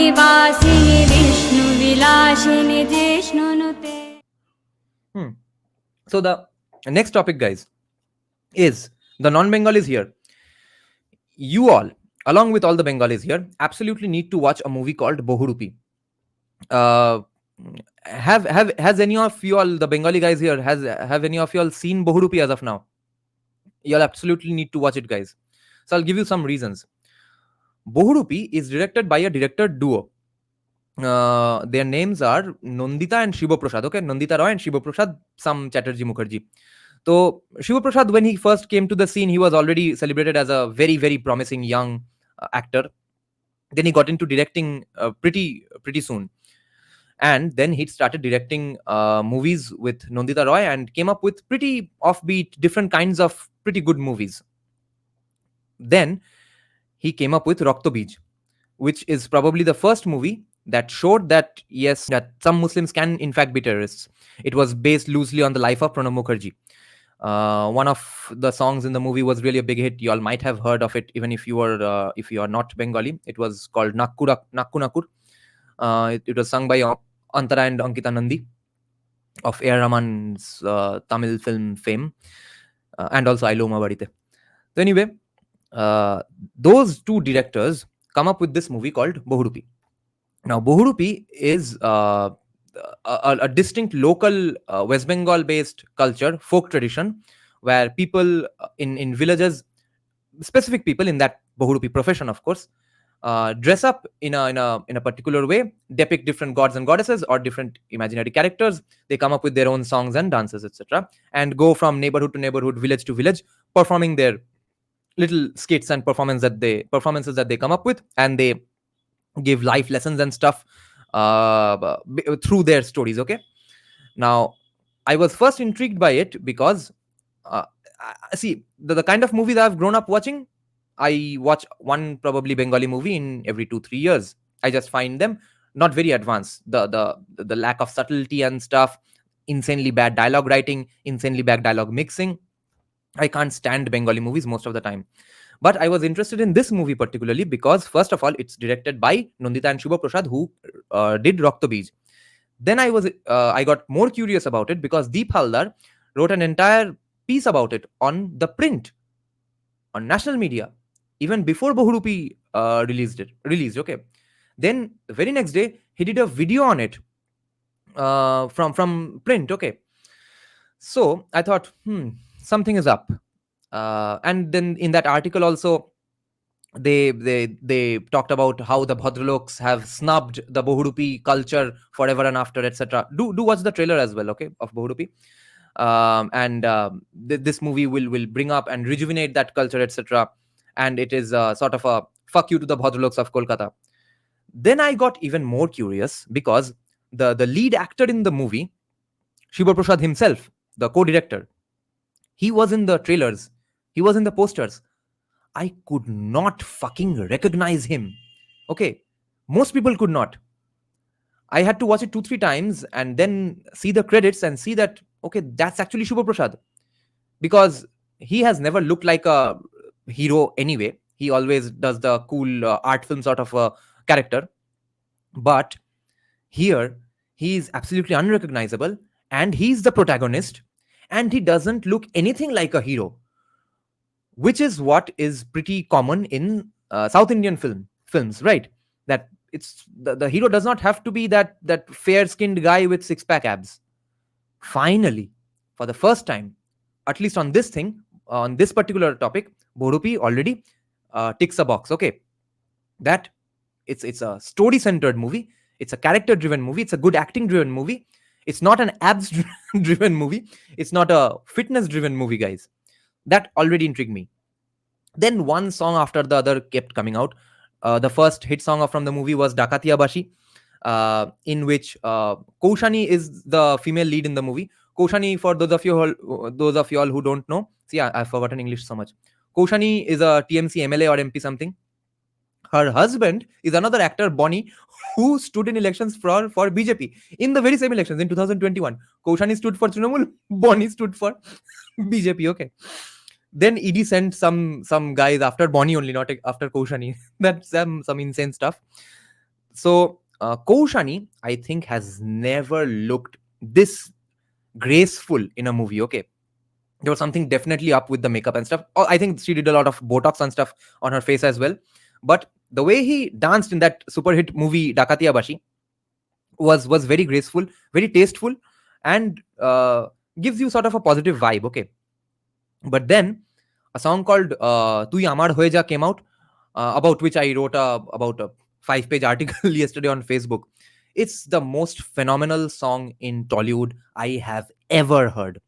निवासिनि विष्णुविलासिनि जिष्णुनुते. So the next topic, guys, is the non-Bengalis here. You all, along with all the Bengalis here, absolutely need to watch a movie called Bohurupi. Uh, has any of you all, the Bengali guys here, have any of you all seen Bohurupi as of now? You'll absolutely need to watch it, guys. So I'll give you some reasons. Bohurupi is directed by a director duo. Their names are Nandita and Shiboprosad. Okay, Nandita Roy and Shiboprosad, some Chatterjee Mukherjee. So Shiboprosad, when he first came to the scene, he was already celebrated as a very, very promising young actor. Then he got into directing pretty soon, and then he started directing movies with Nandita Roy and came up with pretty offbeat, different kinds of pretty good movies. Then he came up with Rakto Bij, which is probably the first movie that showed that, yes, that some Muslims can in fact be terrorists. It was based loosely on the life of Pranab Mukherjee. One of the songs in the movie was really a big hit. You all might have heard of it, even if you are not Bengali. It was called Nakku Nakkur. It was sung by Antara and Ankita Nandi of A.R. Rahman's Tamil film fame, and also Ailo Mabarite. So anyway, those two directors come up with this movie called Bohurupi. Now, Bohurupi is a distinct local West Bengal-based culture, folk tradition, where people in villages, specific people in that Bohurupi profession, of course, dress up in a particular way, depict different gods and goddesses or different imaginary characters. They come up with their own songs and dances, etc., and go from neighborhood to neighborhood, village to village, performing their little skits and performances that they come up with, and they give life lessons and stuff through their stories. Okay, now I was first intrigued by it because see, the kind of movies I've grown up watching, I watch one probably Bengali movie in every 2-3 years. I just find them not very advanced. The lack of subtlety and stuff, insanely bad dialogue writing, insanely bad dialogue mixing. I can't stand Bengali movies most of the time. But I was interested in this movie particularly because, first of all, it's directed by Nandita and Shiboprosad, who did Rakto Bij. Then I got more curious about it because Deep Haldar wrote an entire piece about it on the print, on national media, even before Bohurupi released. Okay. Then the very next day, he did a video on it from print. Okay. So I thought, something is up. And then in that article also, they talked about how the Bhadraloks have snubbed the Bohurupi culture forever and after, etc. Do watch the trailer as well, okay, of Bohurupi. This movie will bring up and rejuvenate that culture, etc. And it is sort of a fuck you to the Bhadraloks of Kolkata. Then I got even more curious because the lead actor in the movie, Shiboprosad himself, the co-director, he was in the trailers, he was in the posters. I could not fucking recognize him. Okay, most people could not. I had to watch it 2-3 times and then see the credits and see that, okay, that's actually Shiboprosad, because he has never looked like a hero anyway. He always does the cool art film sort of character, but here he is absolutely unrecognizable, and he's the protagonist, and he doesn't look anything like a hero, which is what is pretty common in South Indian films, right? That it's the hero does not have to be that fair-skinned guy with six-pack abs. Finally, for the first time, at least on this particular topic, Bohurupi already ticks a box. Okay, that it's a story-centered movie, it's a character-driven movie, it's a good acting-driven movie. It's not an abs-driven movie. It's not a fitness-driven movie, guys. That already intrigued me. Then one song after the other kept coming out. The first hit song from the movie was Dakatia Bashi, in which Koushani is the female lead in the movie. Koushani, for those of you all who don't know, see, I've forgotten English so much. Koushani is a TMC MLA or MP something. Her husband is another actor, Bonnie, who stood in elections for BJP in the very same elections in 2021. Koushani stood for Trinamool, Bonnie stood for BJP. Okay. Then ED sent some guys after Bonnie only, not after Koushani. That's some insane stuff. So Koushani, I think, has never looked this graceful in a movie. Okay, there was something definitely up with the makeup and stuff. Oh, I think she did a lot of Botox and stuff on her face as well. But the way he danced in that super hit movie Dakatia Bashi was very graceful, very tasteful, and gives you sort of a positive vibe. Okay, but then a song called "Tui Amar Hoye Ja" came out, about which I wrote about a 5-page article yesterday on Facebook. It's the most phenomenal song in Tollywood I have ever heard.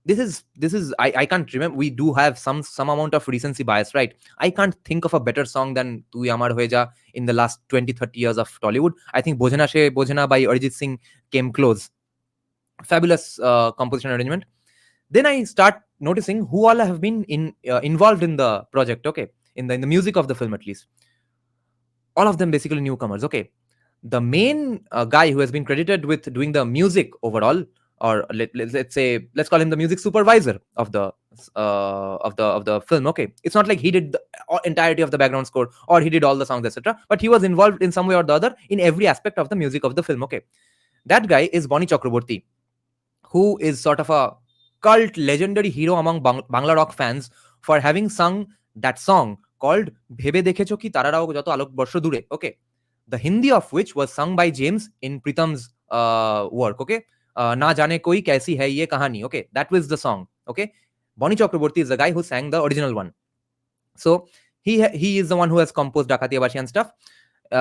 This is I can't remember. We do have some amount of recency bias, right? I can't think of a better song than Tu Amar Hoye Ja in the last 20-30 years of Tollywood. I think Bojana She Bojana by Arijit Singh came close. Fabulous composition arrangement. Then I start noticing who all have been involved in the project. Okay, in the music of the film at least. All of them basically newcomers. Okay, the main guy who has been credited with doing the music overall, or let's say, let's call him the music supervisor of the film. Okay, it's not like he did the entirety of the background score or he did all the songs, etc., but he was involved in some way or the other in every aspect of the music of the film. Okay, that guy is Bonnie Chakraborty, who is sort of a cult legendary hero among Bangla rock fans for having sung that song called Bhebe Dekhecho Ki Tararao Joto Alok Borsho Dure. Okay, the Hindi of which was sung by James in Pritam's work. Okay, Na Jane Koi Kaisi Hai Ye Kahani. Okay, that was the song. Okay, Bonnie Chakraborty is the guy who sang the original one. So he is the one who has composed Dakatiya Bashi and stuff.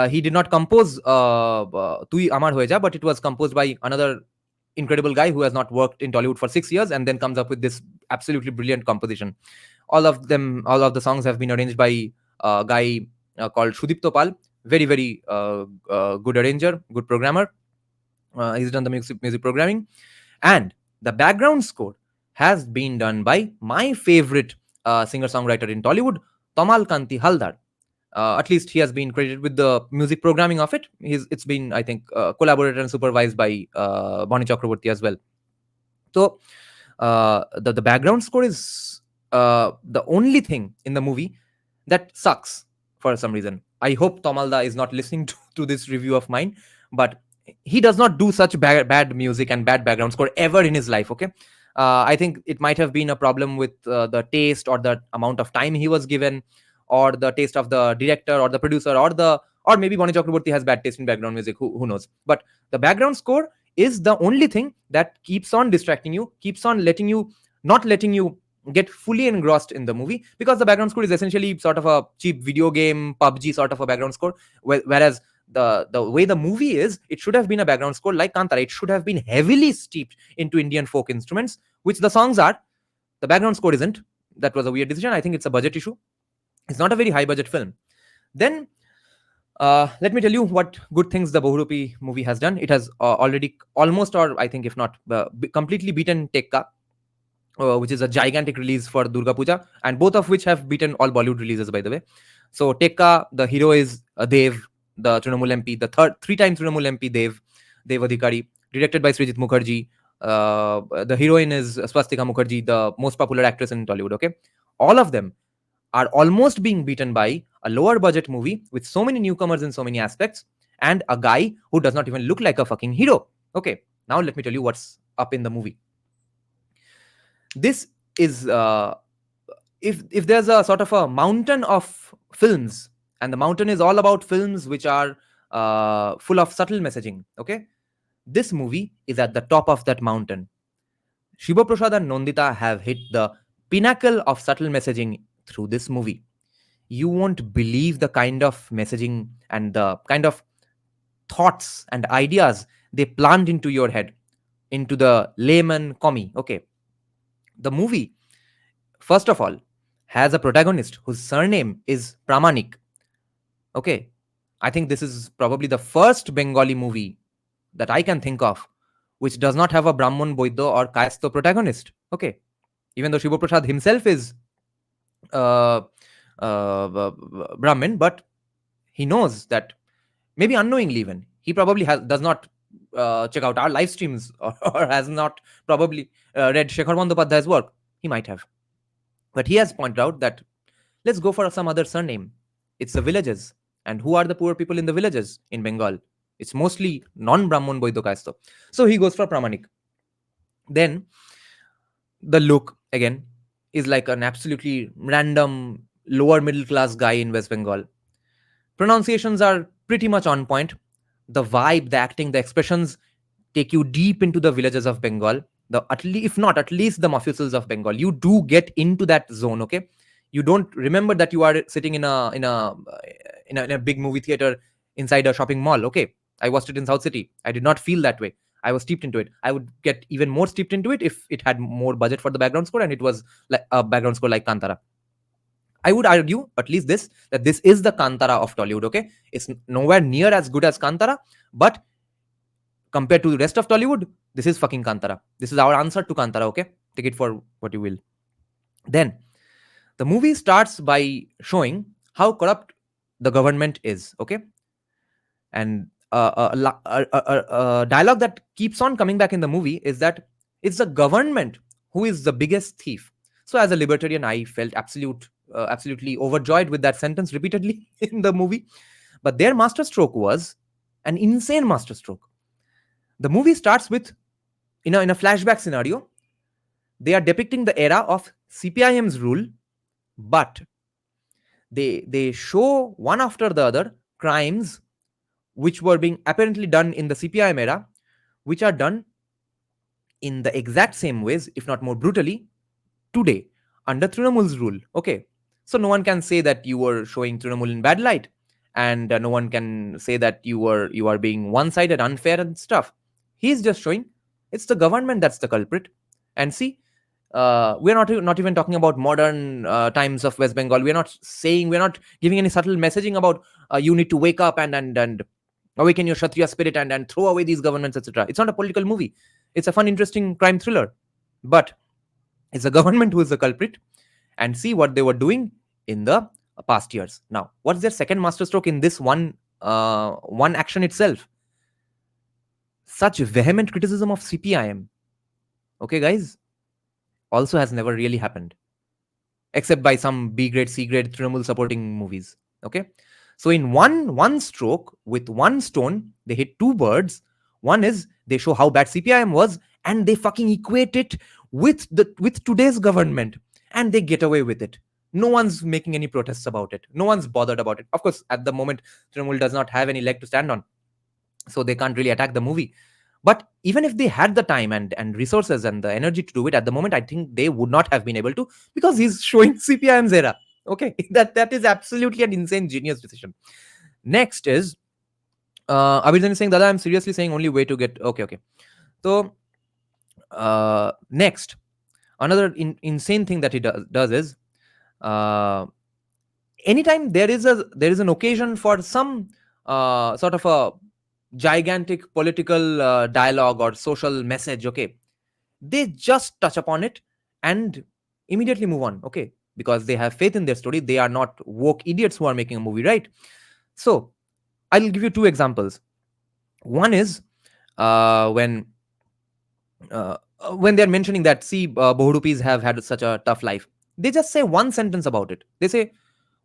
He did not compose Tui Amar Hoye Ja, but it was composed by another incredible guy who has not worked in Tollywood for 6 years and then comes up with this absolutely brilliant composition. All of the songs have been arranged by a guy called Shudipto Pal. Very, very good arranger, good programmer. He's done the music programming. And the background score has been done by my favorite singer-songwriter in Tollywood, Tamal Kanti Haldar. At least he has been credited with the music programming of it. It's been, I think, collaborated and supervised by Bonnie Chakraborty as well. So the background score is the only thing in the movie that sucks for some reason. I hope Tomalda is not listening to this review of mine, but he does not do such bad music and bad background score ever in his life. Okay, I think it might have been a problem with the taste or the amount of time he was given, or the taste of the director or the producer, or maybe Bonnie Chakraborty has bad taste in background music. Who knows? But the background score is the only thing that keeps on distracting you, keeps on not letting you get fully engrossed in the movie, because the background score is essentially sort of a cheap video game PUBG sort of a background score, whereas the way the movie is, it should have been a background score like Kantara. It should have been heavily steeped into Indian folk instruments, which the songs are. The background score isn't. That was a weird decision. I think it's a budget issue. It's not a very high budget film. Then let me tell you what good things the Bohurupi movie has done. It has already almost, or I think if not completely beaten Tekka, which is a gigantic release for Durga Puja, and both of which have beaten all Bollywood releases, by the way. So Tekka, the hero is Dev, the Trinamool MP, the three-time Trinamool MP Dev Adhikari, directed by Srijit Mukherjee. The heroine is Swastika Mukherjee, the most popular actress in Tollywood. Okay, all of them are almost being beaten by a lower budget movie with so many newcomers in so many aspects, and a guy who does not even look like a fucking hero. Okay, now let me tell you what's up in the movie. This is if there's a sort of a mountain of films, and the mountain is all about films which are full of subtle messaging. Okay, this movie is at the top of that mountain. Shiboprosad and Nandita have hit the pinnacle of subtle messaging through this movie. You won't believe the kind of messaging and the kind of thoughts and ideas they plant into your head, into the layman commie. Okay, the movie, first of all, has a protagonist whose surname is Pramanik. Okay, I think this is probably the first Bengali movie that I can think of which does not have a Brahman, Boidyo, or Kayasto protagonist. Okay, even though Shiva Prasad himself is uh, Brahmin, but he knows that, maybe unknowingly even, he probably does not check out our live streams, or has not probably read Shekhar Bandyopadhyay's work. He might have, but he has pointed out that let's go for some other surname. It's the villagers. And who are the poor people in the villages in Bengal? It's mostly non-Brahman Boidokayastha. So he goes for Pramanik. Then the look again is like an absolutely random lower middle class guy in West Bengal. Pronunciations are pretty much on point. The vibe, the acting, the expressions take you deep into the villages of Bengal. The at least, if not at least, the mafiosos of Bengal. You do get into that zone. Okay, you don't remember that you are sitting in a big movie theater inside a shopping mall. Okay, I watched it in South City. I did not feel that way. I was steeped into it. I would get even more steeped into it if it had more budget for the background score and it was like a background score like Kantara. I would argue at least this that this is the Kantara of Tollywood. Okay, it's nowhere near as good as Kantara, but compared to the rest of Tollywood, this is fucking Kantara. This is our answer to Kantara. Okay, take it for what you will. Then the movie starts by showing how corrupt the government is. Okay, and a dialogue that keeps on coming back in the movie is that it's the government who is the biggest thief. So as a libertarian, I felt absolutely overjoyed with that sentence repeatedly in the movie. But their masterstroke was an insane masterstroke. The movie starts with in a flashback scenario. They are depicting the era of CPIM's rule, but they show one after the other crimes which were being apparently done in the CPIM era, which are done in the exact same ways, if not more brutally, today under Trinamool's rule. Okay, so no one can say that you were showing Trinamool in bad light, and no one can say that you are being one-sided, unfair, and stuff. He's just showing it's the government that's the culprit. And see, we're not even talking about modern times of West Bengal. We're not giving any subtle messaging about you need to wake up and awaken your Kshatriya spirit and throw away these governments, etc. It's not a political movie. It's a fun, interesting crime thriller. But it's the government who is the culprit, and see what they were doing in the past years. Now, what's their second masterstroke in this one action itself? Such vehement criticism of CPIM. Okay, guys, also has never really happened, except by some B grade, C grade Trinamool supporting movies. Okay, so in one stroke with one stone, they hit two birds. One is they show how bad CPIM was, and they fucking equate it with today's government, and they get away with it. No one's making any protests about it. No one's bothered about it. Of course, at the moment, Trinamool does not have any leg to stand on, so they can't really attack the movie. But even if they had the time and resources and the energy to do it at the moment, I think they would not have been able to, because he's showing CPIM's era. Okay, that is absolutely an insane genius decision. Next is Abhijan is saying, Dada, I'm seriously saying only way to get okay. So next, another insane thing that he does is anytime there is an occasion for some sort of a gigantic political dialogue or social message, okay, they just touch upon it and immediately move on. Okay, because they have faith in their story. They are not woke idiots who are making a movie, right? So I'll give you two examples. One is when they're mentioning that, see, Bohurupis have had such a tough life. They just say one sentence about it. They say,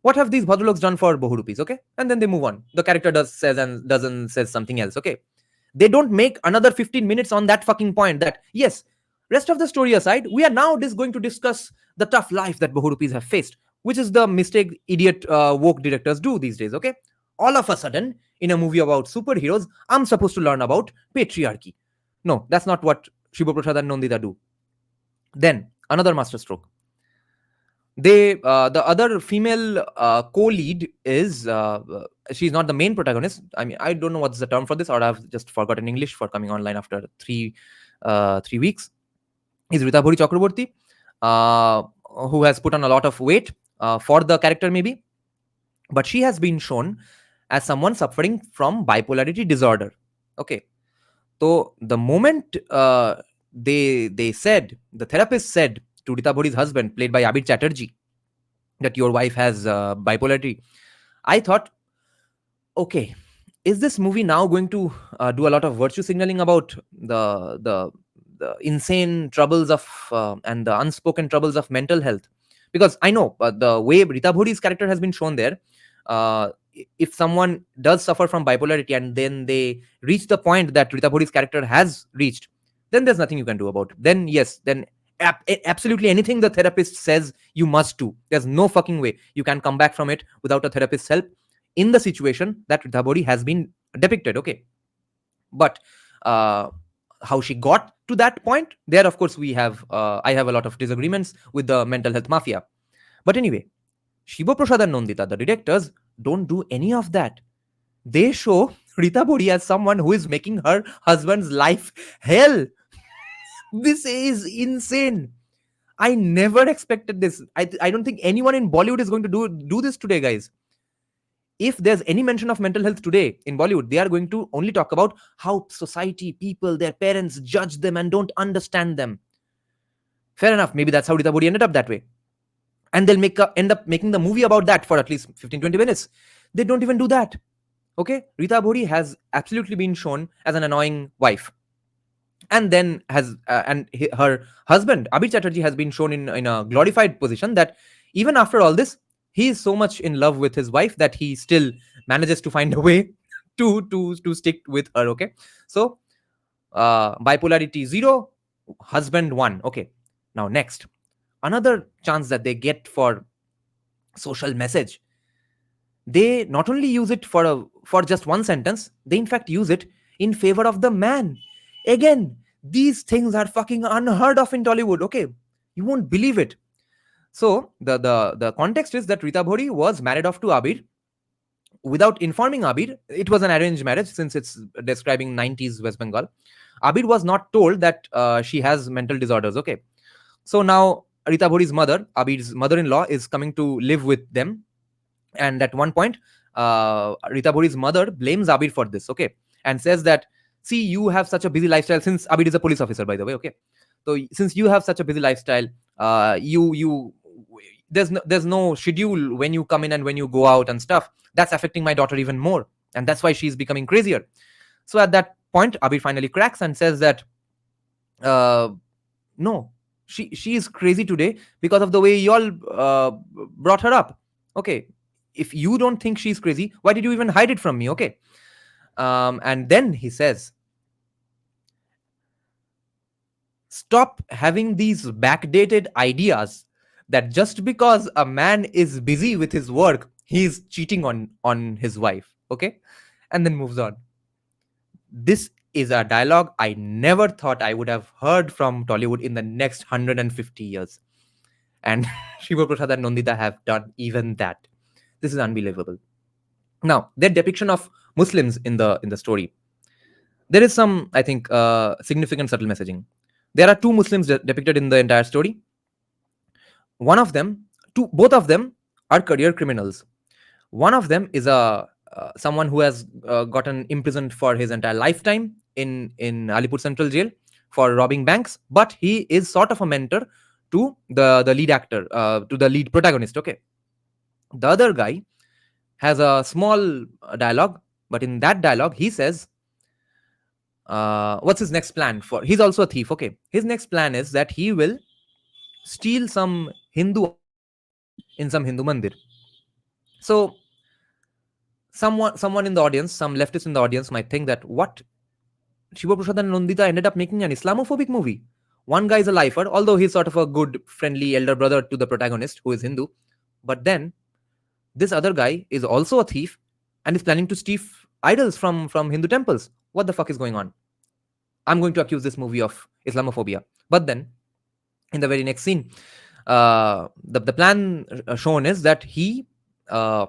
what have these Bhadraloks done for Bohurupis? Okay, and then they move on. The character doesn't says something else. Okay, they don't make another 15 minutes on that fucking point. That yes, rest of the story aside, we are now just going to discuss the tough life that Bohurupis have faced, which is the mistake idiot woke directors do these days. Okay, all of a sudden in a movie about superheroes, I'm supposed to learn about patriarchy. No, that's not what Shiboprosad and Nandita do. Then another masterstroke. The other female co-lead is she's not the main protagonist. I mean, I don't know what's the term for this, or I've just forgotten English for coming online after 3 weeks. Is Rita Bhuri Chakraborty, who has put on a lot of weight for the character maybe, but she has been shown as someone suffering from bipolarity disorder. Okay, so the moment they said, the therapist said to Rita Bhuri's husband, played by Abir Chatterjee, that your wife has bipolarity, I thought, okay, is this movie now going to do a lot of virtue signaling about the insane troubles of and the unspoken troubles of mental health? Because I know the way Rita Bhuri's character has been shown there, if someone does suffer from bipolarity and then they reach the point that Rita Bori's character has reached, then there's nothing you can do about it. Then yes, then absolutely anything the therapist says you must do. There's no fucking way you can come back from it without a therapist's help in the situation that Rita Bori has been depicted. Okay, but uh, how she got to that point, there of course we have I have a lot of disagreements with the mental health mafia. But anyway, Shiboprosad and Nandita, the directors, don't do any of that. They show Rita Bori as someone who is making her husband's life hell. This is insane. I never expected this. I don't think anyone in Bollywood is going to do this today, guys. If there's any mention of mental health today in Bollywood, they are going to only talk about how society, people, their parents judge them and don't understand them. Fair enough. Maybe that's how Rita Bori ended up that way. And they'll end up making the movie about that for at least 15-20 minutes. They don't even do that. Okay, Rita Bori has absolutely been shown as an annoying wife, and then her husband Abir Chatterjee has been shown in a glorified position, that even after all this, he is so much in love with his wife that he still manages to find a way to stick with her. Okay, so bipolarity 0, husband 1. Okay, now next, another chance that they get for social message, they not only use it for just one sentence, they in fact use it in favor of the man. Again, these things are fucking unheard of in Tollywood. Okay, you won't believe it. So the context is that Rita Bori was married off to Abir without informing Abir. It was an arranged marriage, since it's describing 90s West Bengal. Abir was not told that she has mental disorders. Okay, so now Rita Bori's mother, Abir's mother-in-law, is coming to live with them, and at one point Rita Bori's mother blames Abir for this. Okay, and says that, see, you have such a busy lifestyle, since Abir is a police officer, by the way. Okay, so since you have such a busy lifestyle, you there's no schedule when you come in and when you go out and stuff. That's affecting my daughter even more, and that's why she's becoming crazier. So at that point, Abir finally cracks and says that no, she is crazy today because of the way y'all brought her up. Okay, if you don't think she's crazy, why did you even hide it from me? Okay, and then he says, stop having these backdated ideas that just because a man is busy with his work, he's cheating on his wife. Okay, and then moves on. This is a dialogue I never thought I would have heard from Tollywood in the next 150 years. And Shiboprosad and Nandita have done even that. This is unbelievable. Now, their depiction of Muslims in the story, there is some, I think, significant subtle messaging. There are two Muslims depicted in the entire story. One of them, both of them are career criminals. One of them is a someone who has gotten imprisoned for his entire lifetime in Alipur Central Jail for robbing banks, but he is sort of a mentor to the lead actor, to the lead protagonist. Okay, the other guy has a small dialogue, but in that dialogue he says, what's his next plan for? He's also a thief. Okay, his next plan is that he will steal some Hindu in some Hindu mandir. So someone in the audience, some leftist in the audience might think that, what, Shiboprosad and Nandita ended up making an Islamophobic movie. One guy is a lifer, although he's sort of a good, friendly elder brother to the protagonist who is Hindu. But then this other guy is also a thief and is planning to steal idols from Hindu temples. What the fuck is going on? I'm going to accuse this movie of Islamophobia. But then in the very next scene, the plan shown is that he the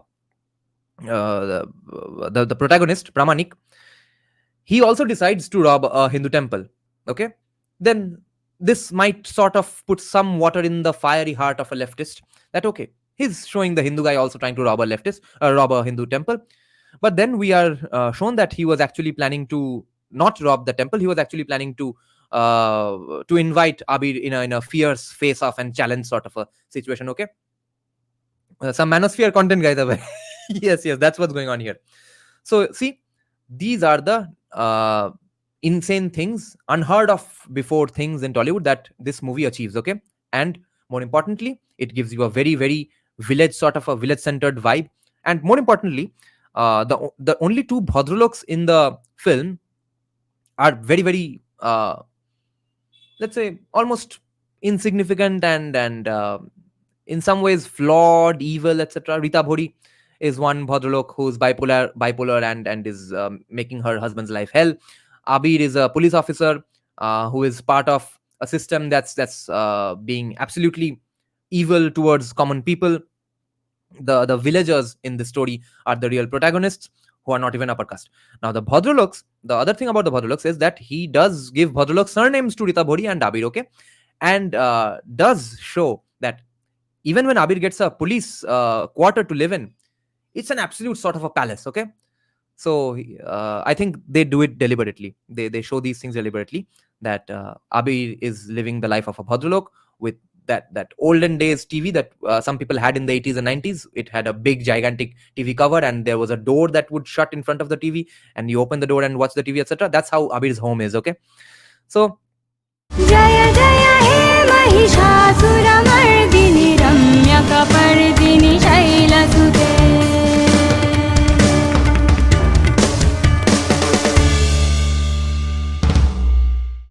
protagonist Pramanik, he also decides to rob a Hindu temple. Okay, then this might sort of put some water in the fiery heart of a leftist, that okay, he's showing the Hindu guy also trying to rob a Hindu temple. But then we are shown that he was actually planning to not rob the temple. He was actually planning to invite Abir in a fierce face-off and challenge sort of a situation. Okay, some manosphere content, guys. yes, that's what's going on here. So see, these are the insane things, unheard of before things in Tollywood that this movie achieves. Okay, and more importantly, it gives you a very, very village, sort of a village centered vibe. And more importantly, The only two Bhadraloks in the film are very very let's say almost insignificant and in some ways flawed, evil, etc. Rita Bhori is one Bhadralok who's bipolar and is making her husband's life hell. Abir is a police officer who is part of a system that's being absolutely evil towards common people. The villagers in the story are the real protagonists, who are not even upper caste. Now the Bhadraloks, the other thing about the Bhadraloks is that he does give Bhadralok surnames to Rita Bhori and Abir, okay, and does show that even when Abir gets a police quarter to live in, it's an absolute sort of a palace, okay. So I think they do it deliberately. They show these things deliberately, that Abir is living the life of a Bhadralok with that olden days TV that some people had in the 80s and 90s. It had a big gigantic TV cover, and there was a door that would shut in front of the TV, and you open the door and watch the TV, etc. That's how Abir's home is, okay. So Jai Jai